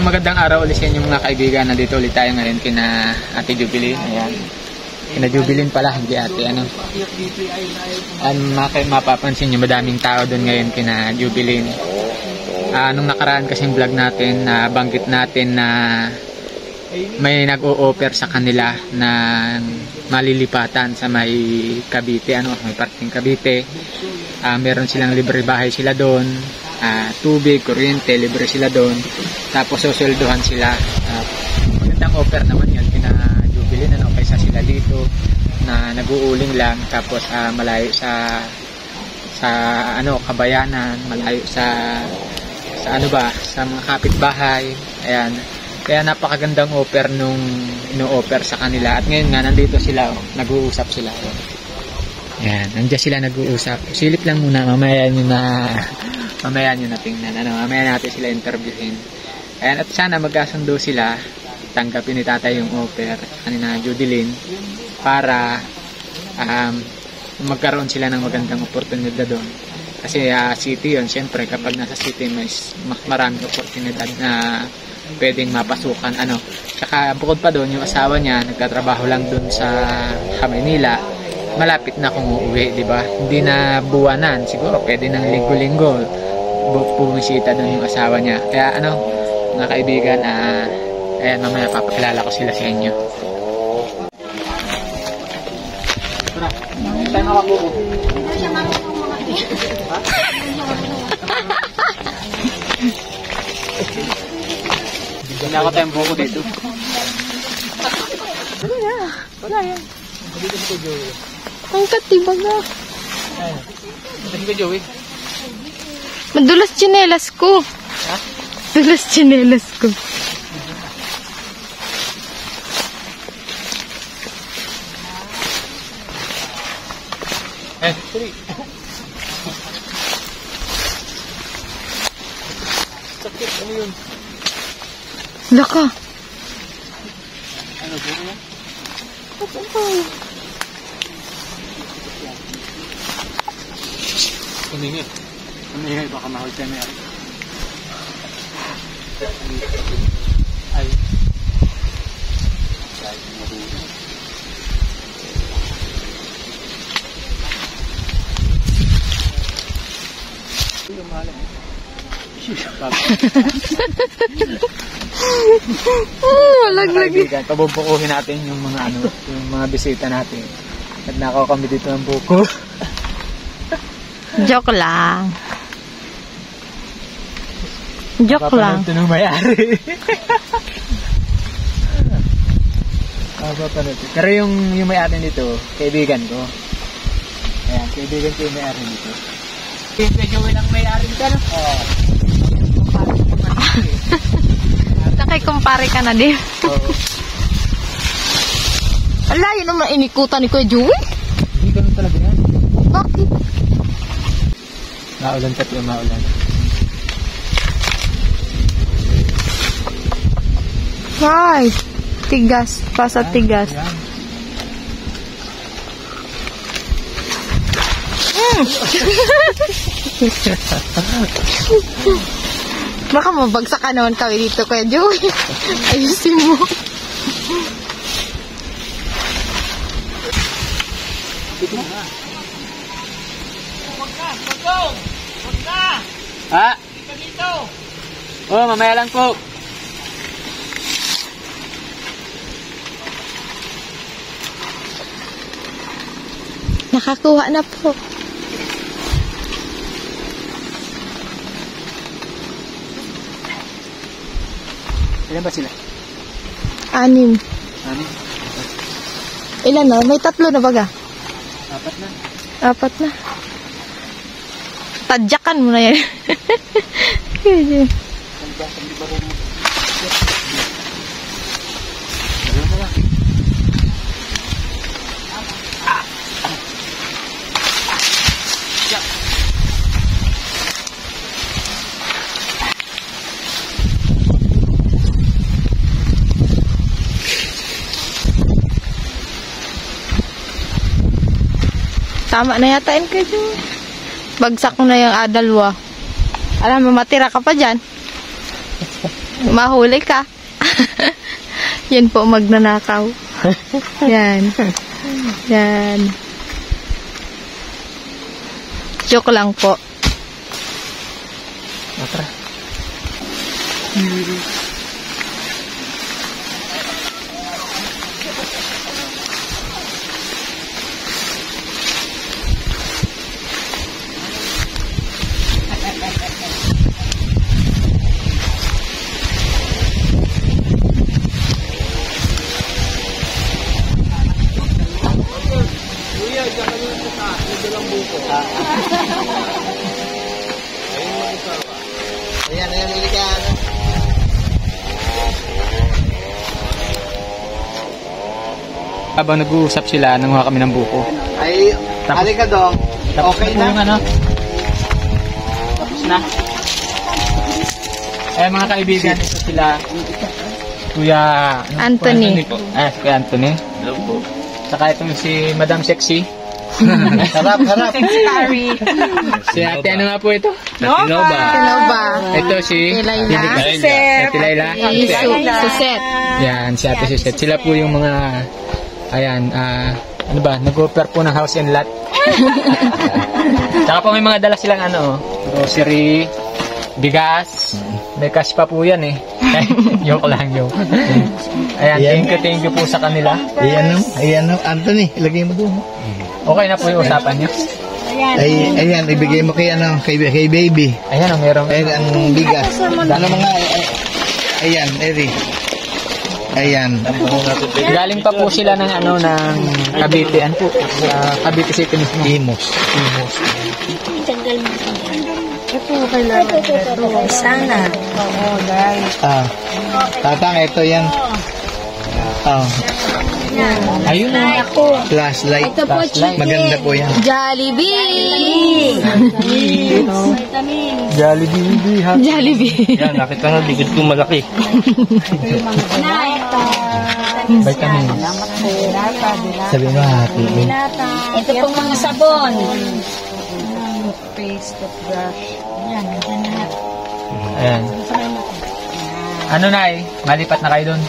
magandang araw ulit sa inyo mga kaibigan. Nandito ulit tayo ngayon kina Ate Jubilin. Ayan. Kina Jubilin pala, hindi ate. Mapapansin nyo, madaming tao doon ngayon kina Jubilin. Nung nakaraan kasing vlog natin, banggit natin na may nag-o-offer sa kanila na malilipatan sa may Cavite, may parting Cavite. Meron silang libre bahay sila doon. Tubig, kuryente, libre sila doon. Tapos susulduhan sila. Magandang offer naman yun kina Jubilin, kaysa sila dito na nag-uuling lang, tapos malayo sa kabayanan, malayo sa sa mga kapitbahay. Ayan. Kaya napakagandang offer nung ino-offer sa kanila. At ngayon nga nandito sila, nag-uusap sila. Ayan, nandiyan sila nag-uusap. Silip lang muna, mamaya nyo na tingnan. Mamaya natin sila interviewin. Ayan, at sana magkasundo sila, tanggapin ni tatay yung offer kanina Jubilin para magkaroon sila ng magandang oportunidad doon. Kasi city yun, siyempre kapag nasa city may maraming oportunidad na pwedeng mapasukan. Tsaka bukod pa doon, yung asawa niya nagtatrabaho lang doon sa Maynila. Malapit na kung uuwi, di ba? Hindi na buwanan, siguro pwede ng linggo-linggo bumisita doon yung asawa niya. Kaya mga kaibigan, ayan, mamaya papakilala ko sila sa inyo. Tara, tayo makabuko. Hindi ako tayong buko dito. Wala yan. Dito si Joey. Ang katibag na. Dito si Joey. Madulas tsinelas ko. Ha? Madulas tsinelas ko. Sorry. Sakit, ano yun? Laka. Buko yan? Umingay, baka mahal tayo may ari. Ay. Yung mahalan. Laglag. Pabubukuhin natin yung mga bisita natin. At nakaw kami dito ng buko. Joke lang. Joke lang. Ito nung may-ari. Pero yung may-ari nito, kaibigan ko. Ayan, kaibigan ko yung may-ari nito. Kaibigan ang may-ari nito, Oo. Nakikumpare ka na din. Oo. Ala, yun naman inikutan ni Kuya Joey. Hindi ganun talaga yan. Bakit? Maulan tayo, maulan. Ay, tigas. Pasa tigas. Baka mabagsak ka naman kami dito, Kuya Joey. Ayusin mo. Ha? Dito. Oh, mamaya lang po. Nakakuha na po. Ilan ba sila? 6. Anim? Ilan na? May 3 na baga? 4 na. 4 na. Tadyakan mo na yan. Tama na yata yun kayo. Bagsak mo na yung adalwa. Alam mo, matira ka pa dyan. Mahuli ka. Yan po, magnanakaw. Yan. Yan. Joke lang po. Otra. Ayan, niligaan. Habang nag-uusap sila, nanguha kami ng buko. Ay, Tapos- halika dong. Tapos Okay po na? yung ano? Tapos na. Eh mga kaibigan, ito sila. Kuya Anthony. Po. Si Kuya Anthony. Hello po. Saka itong si Madam Sexy. Harap, harap. Si ate ano nga po ito? Nova. Nova. Ito si Laila. Ate Laila. Si Suset. Yan, si ate Suset. Sila po yung mga, ayan, ano ba, nag-offer po ng house and lot. Saka po may mga dala silang ano, grocery, bigas, may cash pa po yan eh. Joke lang yun. Ayan, thank you po sa kanila. Ayan, Anthony, ilagay mo doon. Okay na po yung usapan nyo. Ayan, ibigay mo kay baby. Ayan, meron. Ayan, ang bigas. Ano mga, ayan, Eri. Ayan. Galing pa po sila ng ano, ng Cavite. Ano po? Sa Cavite City mismo. Imos. Sana. Oo, guys. Tatang, ito yan. Ayun na. Flashlight. Ito po, chicken. Maganda po yan. Jollibee! Jollibee ha. Jollibee. Yan, nakita na, dikit ko malaki. Vitamin. Sabi mo, happy. Ito pong mga sabon. Ayan. Ano na eh? Malipat na kayo doon.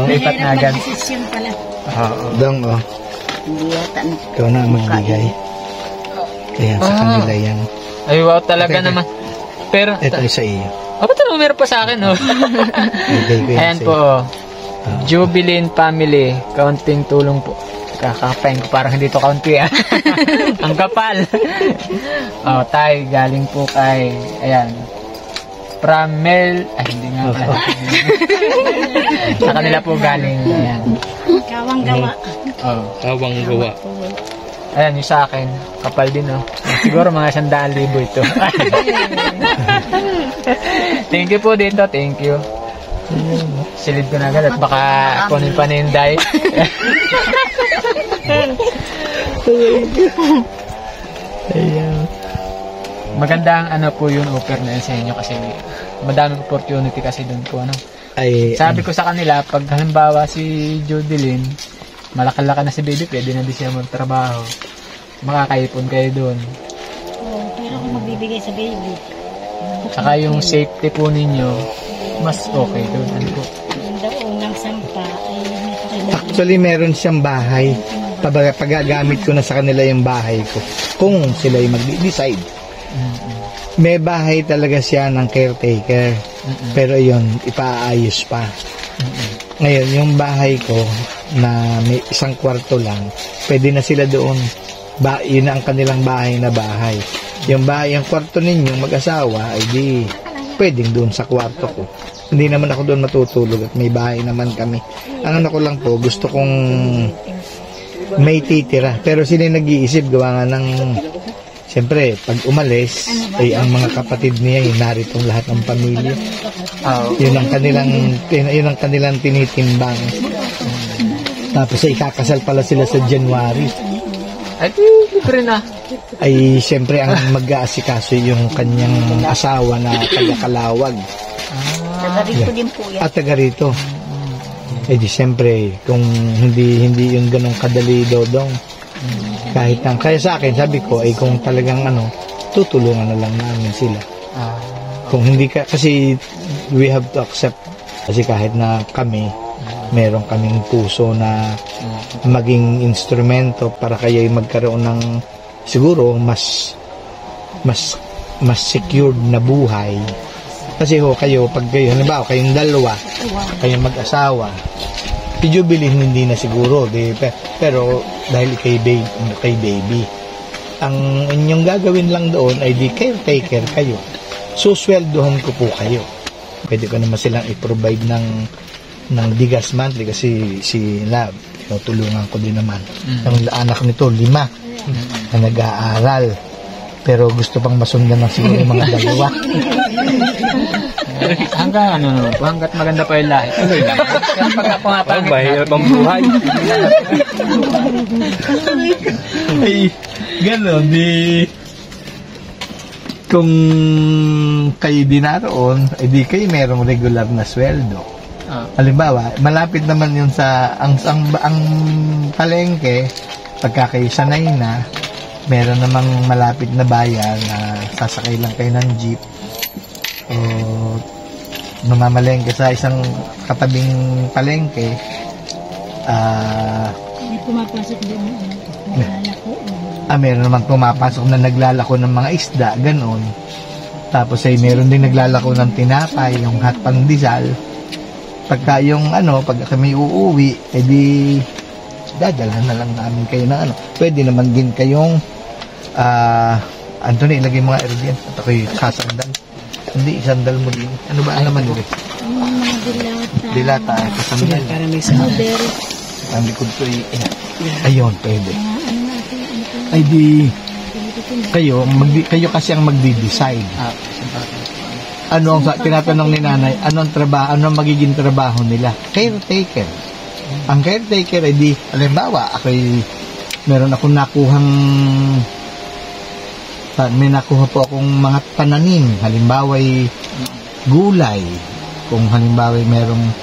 Lipat na agad. Dong, oh. Ikaw na magbigay. Ayan, sa kanila yan. Ay wow talaga Okay. naman. Pero, Ito sa iyo. ba't naman meron pa sa akin oh? Bigay ko yan Ayan sa po. iyo. Jubilin Family. Kaunting tulong po. Kakapain ko parang hindi to kaunti ah. Ang kapal. Tay, galing po kay, ayan. Pramel, ay hindi nga pala. Sa kanila po galing. Ayan. Kawang gawa. Kawang gawa. Ayan, yung sa akin, kapal din, oh. Siguro mga 100,000 ito. Thank you po dito, thank you. Silid ko na agad at baka kunin pa na yung dye. Ayan. Magandang ano po yung offer na yun sa inyo kasi madaming opportunity kasi doon po, ano. Ay, Sabi ko sa kanila, pag halimbawa si Jodelyn, malaki-laki na si baby, pwede na din siya magtrabaho. Makakaipon kayo doon. Pero kung magbibigay sa baby, Saka yung safety po ninyo, mas okay doon. Ano po? yung daw unang sampa ay actually, meron siyang bahay. Pagagamit ko na sa kanila yung bahay ko. Kung sila yung mag-decide. May bahay talaga siya ng caretaker. Pero yun, ipaayos pa. Ngayon, yung bahay ko na may isang kwarto lang, pwede na sila doon. Yun ang kanilang bahay na bahay. Yung bahay, yung kwarto ninyong mag-asawa, ay di pwedeng doon sa kwarto ko. Hindi naman ako doon matutulog at may bahay naman kami. Ang ano ko lang po, gusto kong may titira. Pero sila nag-iisip, gawa nga ng siyempre, pag umalis, ay ang mga kapatid niya, yung naritong lahat ng pamilya. Yun ang kanilang tinitimbang. Tapos ay kakasal pala sila sa January. Ay, libre na. Ay siyempre ang mag-aasikaso yung kanyang asawa na taga-Kalawag. Taga-rito din po yan. At taga rito. Eh di siyempre, kung hindi yung ganong kadali dodong. Kahit kaya sa akin, sabi ko, ay kung talagang tutulungan na lang namin sila. Kung hindi ka, kasi we have to accept, kasi kahit na kami, meron kaming puso na maging instrumento para kayo'y magkaroon ng siguro mas secured na buhay. Kasi kayo, pag kayo, halimbawa, kayong dalawa, kayong mag-asawa, si Jubilin hindi na siguro, pero dahil kay baby, ang inyong gagawin lang doon ay di caretaker kayo. Susweldohan ko po kayo. Pwede ko naman silang i-provide ng bigas monthly kasi si Love, tulungan ko din naman. Ang anak nito, 5 na nag-aaral. Pero gusto pang masundan ng siguro yung mga dalawa. Hanggang hanggat maganda pa yung lahi. Tuloy lang. Kaya pagka pumapangit Mahirap ang buhay. Ay, gano'n, kung kayo din naroon, di kayo merong regular na sweldo. Halimbawa, malapit naman yun sa ang palengke, pagka kayo sanay na, meron namang malapit na bayan na sasakay lang kayo ng jeep o namamalengke sa isang katabing palengke. May pumapasok din naglalako. Meron namang pumapasok na naglalako ng mga isda, ganon. Tapos ay meron din naglalako ng tinapay, yung hot pandesal. Pagka yung pag kami uuwi, edi dadalhan na lang namin kayo ng Pwede naman din kayong Anthony, ilagay mga aerodyan at ako'y sasandal. Hindi, isandal mo din. Ano ba naman yun? Mga Dilata, kasandal. Para may strawberry. Ang likod ko ayun, pwede. Ay di, kayo kasi ang magdi-decide. Ano ang tinatanong ni nanay, ano ang magiging trabaho nila? Caretaker. Ang caretaker ay di, halimbawa, meron akong may nakuha po akong mga pananim. Halimbawa, gulay. Kung halimbawa merong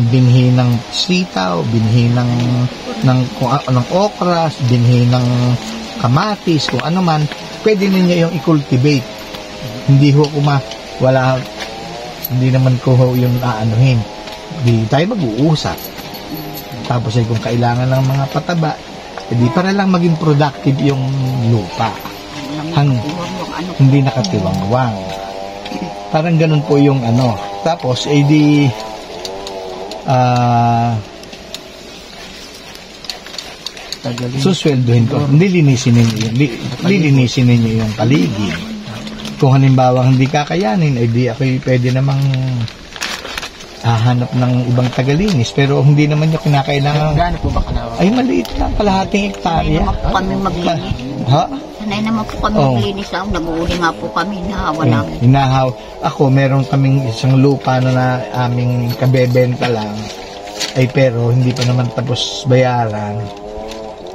binhi ng sitaw, binhi ng okras, binhi ng kamatis, kung ano man, pwede ninyo yung i-cultivate. Hindi naman ko yung aanuhin. Hindi tayo mag-uusap. Tapos kung kailangan ng mga pataba, para lang maging productive yung lupa. Hindi nakatiwangwang. Parang ganun po yung Tapos, susweldohin ko. Lilinisin ninyo yung paligid. Kung halimbawa hindi kakayanin, ako'y pwede namang hahanap ng ibang tagalinis, pero hindi naman yung kinakailangan. Gaano po ba kalawa? Ay, maliit lang, kalahating hektarya. Kami maglinis. Ha? Sanay naman po kami maglinis lang. Nag-uuli nga po kami. Hinahawa namin. Hinahaw. Ako, meron kaming isang lupa na aming kabebenta lang. Ay, pero hindi pa naman tapos bayaran.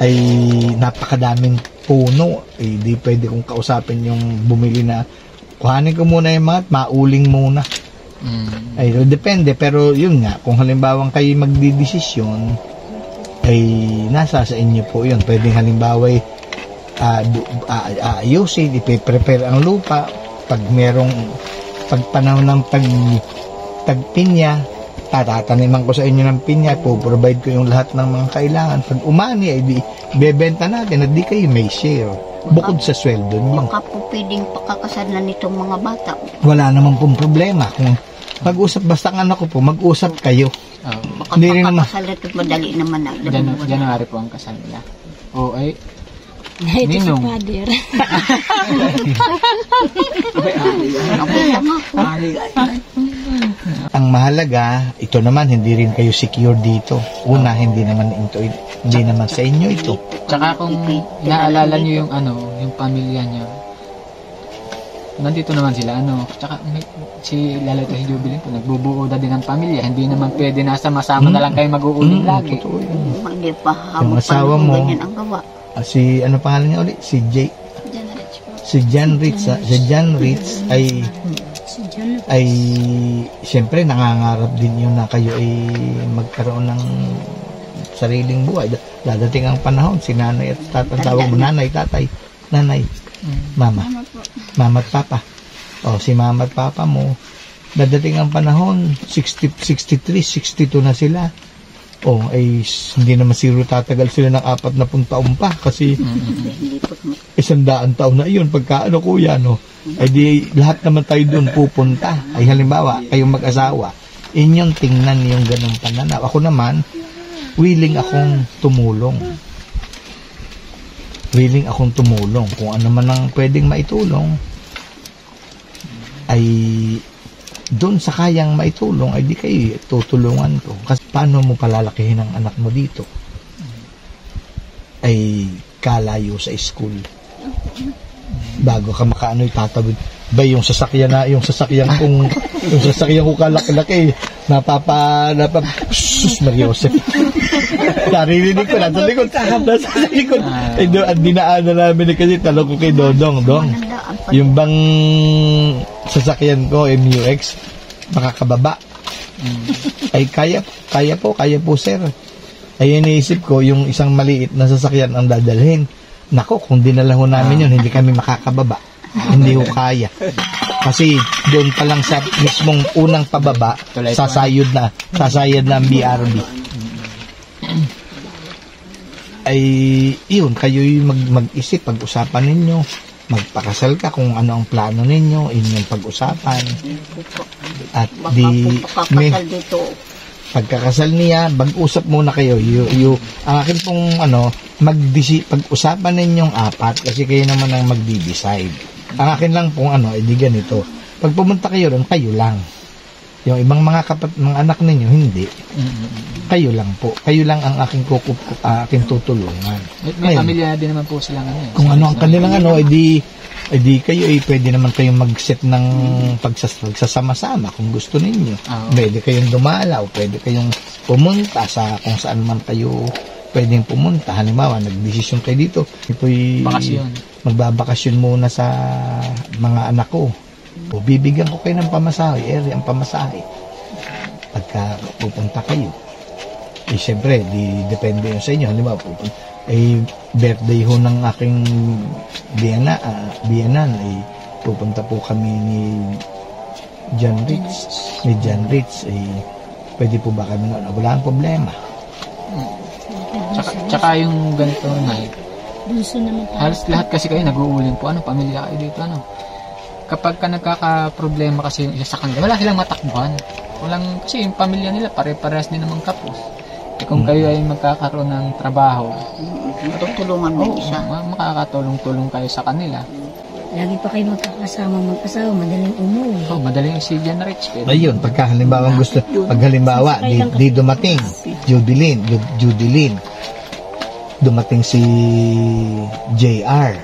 Ay, napakadaming puno. Ay, di pwede kong kausapin yung bumili na kuhanin ko muna yung mga mauling muna. Ay, depende. Pero yun nga, kung halimbawa kayo magdidesisyon, ay nasa sa inyo po yun. Pwedeng halimbawa ayusin, ipiprepare ang lupa. Pag panahon ng tagpinya, tataniman ko sa inyo ng pinya, po-provide ko yung lahat ng mga kailangan. Pag umani, ay bebenta natin at di kayo may share. Bukod sa sweldo nyo. Baka po pwedeng pakakasalan nitong mga bata. Wala naman pong problema. Kung mag-usap, basta ang anak ko po, mag-usap kayo. Baka Hindi rin naman. pakakasalan ito madali naman na. January po ang kasal nila. Ninong. Ang mahalaga, ito naman, hindi rin kayo secure dito. Una, hindi naman sa inyo ito. Tsaka kung naalala nyo yung pamilya nyo, nandito naman sila, tsaka si Lalito si Jubilin po, nagbubuo na din ng pamilya, hindi naman pwede nasa masama na lang kayo mag-uuling lagi. Totoo yun. Hindi pa. Yung asawa mo, ganyan ang gawa. ano pangalan niya ulit? Si Jan Ritz ay siyempre nangangarap din yun na kayo ay magkaroon ng sariling buhay. Dadating ang panahon, si nanay at tatay, tawag mo nanay, tatay, nanay, mama at papa. Si mama at papa mo, dadating ang panahon, 60, 63, 62 na sila. Ay hindi naman siguro tatagal sila ng 40 taon pa kasi 100 taon na yun. Pagka kuya, ay di lahat naman tayo doon pupunta. Ay halimbawa, kayong mag-asawa, inyong tingnan yung ganong pananaw. Ako naman, willing akong tumulong. Willing akong tumulong. Kung ano man ang pwedeng maitulong, ay doon sa kayang maitulong, ay di kayo tutulungan ko. Kasi paano mo palalakihin ang anak mo dito? Ay kalayo sa school. Bago ka makaano, itatawid. Ba yung sasakyan ko kalaki-laki, sus Mariosep. Naririnig ko, nasa likod. Ay doon, dinaanan namin kasi talong ko kay Dodong. Yung bang sasakyan ko, MUX, makakababa. Ay kaya po sir. Ay iniisip ko, yung isang maliit na sasakyan ang dadalhin. Nako, kung dinala ho namin yun, hindi kami makakababa. Hindi ho kaya. Kasi doon pa lang sa mismong unang pababa, sasayod na ang BRB. Ay, yun, kayo'y mag-isip, pag-usapan ninyo, magpakasal ka kung ano ang plano ninyo, inyong pag-usapan. At pagkakasal niya, mag-usap muna kayo. Ang akin pong pag-usapan ninyong apat kasi kayo naman ang magdi-decide. Ang akin lang pong di ganito. Pag pumunta kayo ron, kayo lang. Yung ibang mga anak ninyo, hindi. Kayo lang po. Kayo lang ang aking tutulungan. May pamilya din naman po silang Kung ano ang kanilang edi kayo pwede naman kayong mag-set ng pagsasama-sama kung gusto ninyo. Pwede kayong dumalaw, pwede kayong pumunta sa kung saan man kayo pwedeng pumunta. Halimbawa, nagdesisyon kayo dito. Ito'y magbabakasyon muna sa mga anak ko. Bibigyan ko kayo ng pamasahe, ang pamasahe. Pagka pupunta kayo. Siyempre, depende yun sa inyo. Halimbawa, birthday ho ng aking biyanan, pupunta po kami ni John Ritz. Pwede po ba kami noon? Wala ang problema. Tsaka yung ganito na halos lahat kasi kayo nag-uuling po. Pamilya kayo dito, kapag ka nagkaka-problema kasi yung isa sa kanila, wala silang matakbuhan. Kasi yung pamilya nila pare-parehas din naman kapos. Kung kayo ay magkakaroon ng trabaho, tutulungan mo isa. Makakatulong-tulong kayo sa kanila. Lagi pa kayo magkakasama mag-asawa, madaling umuwi. Madaling si John Rich. Ayun, pag halimbawa, di dumating, Judilyn, dumating si JR.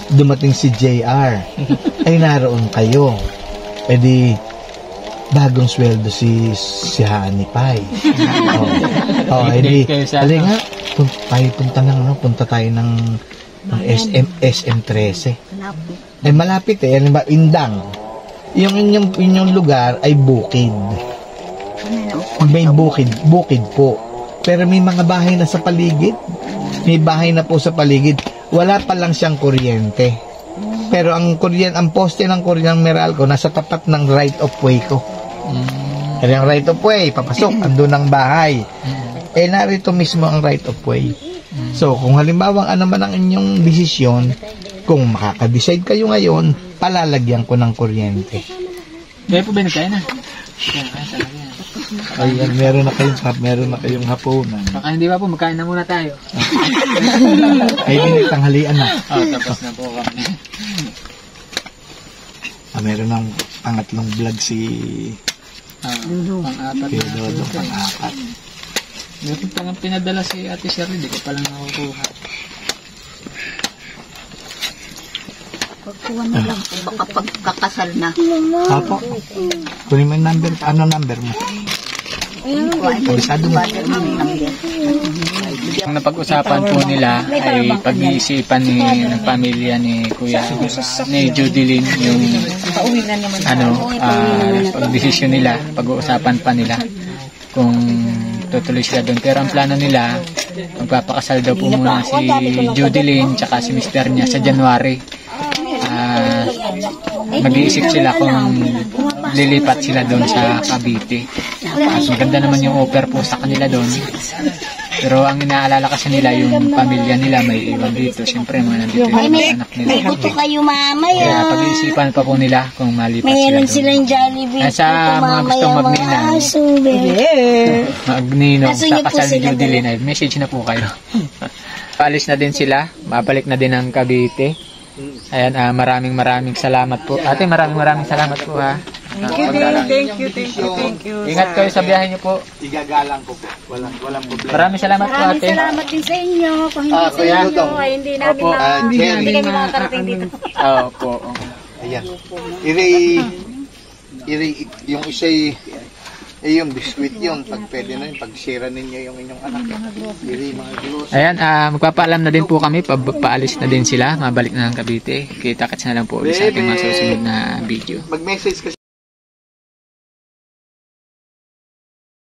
Dumating si JR. Ay naroon kayo. Edi bagong sweldo si Honey Pie. Punta tayo ng SM13. Ay malapit Indang. Yung inyong lugar ay bukid. May bukid po. Pero may mga bahay na sa paligid. May bahay na po sa paligid. Wala pa lang siyang kuryente. Pero ang poste ng kuryente ng Meralco nasa tapat ng right of way ko. Kaya ang right of way, papasok, andun ang bahay. Narito mismo ang right of way. So, kung halimbawa ano man ang inyong desisyon, kung makaka-decide kayo ngayon, palalagyan ko ng kuryente. Kaya po ba nagkaya na? Ayan, meron na kayong hapunan. Baka hindi ba po, magkain na muna tayo. Ay, tanghalian na. Tapos na po kami. Meron ng pangatlong vlog si pang-apat Kuya Dodo, pang-apat. Meron pa nga pinadala si Ate Shirley, di ko palang nakukuha. Pagkuha na lang po, baka pagkakasal na. Apo, kunin mo yung number. Ano number mo? Kabisado mo. Ang napag-usapan po nila ay pag-iisipan ng pamilya ni Kuya, ni Judilyn, yung pag-desisyon nila, pag-uusapan pa nila kung tutuloy sila doon. Pero ang plano nila, magpapakasal daw po muna si Judeline tsaka si mister niya sa January. Mag-iisip sila kung lilipat sila doon sa Cavite. Maganda naman yung offer po sa kanila doon. Pero ang inaalala kasi nila, yung pamilya nila may iwan dito. Siyempre, mga nandito yung anak nila. May buto kayo mamaya. Kaya pag-iisipan pa po nila kung malipat sila Mayroon doon. silang Jollibee. Sa mga gustong magninang, magninong Aso sa niyo po kasal ni sila Judeline, ay message na po kayo. Paalis na din sila, mabalik na din ang Cavite. Ayan, maraming salamat po. Ate, maraming salamat po ha. Thank you. Ingat kayo sa biyahe niyo po. Igagalang ko po. Walang problema. Maraming salamat po ate. Salamat din sa inyo. Kung hindi sa kuya. inyo, ay hindi namin Opo. hindi kami makakarating dito. Opo. Ayan. Yung isa'y yung biskuit yun. Pag pwede na yun, pag-share ninyo yung inyong anak. Mga gross. Ayan, magpapaalam na din po kami. Paalis na din sila. Mabalik na ng Cavite. Kita-kits na lang po ulit sa ating mga susunod na video. Mag-message kasi.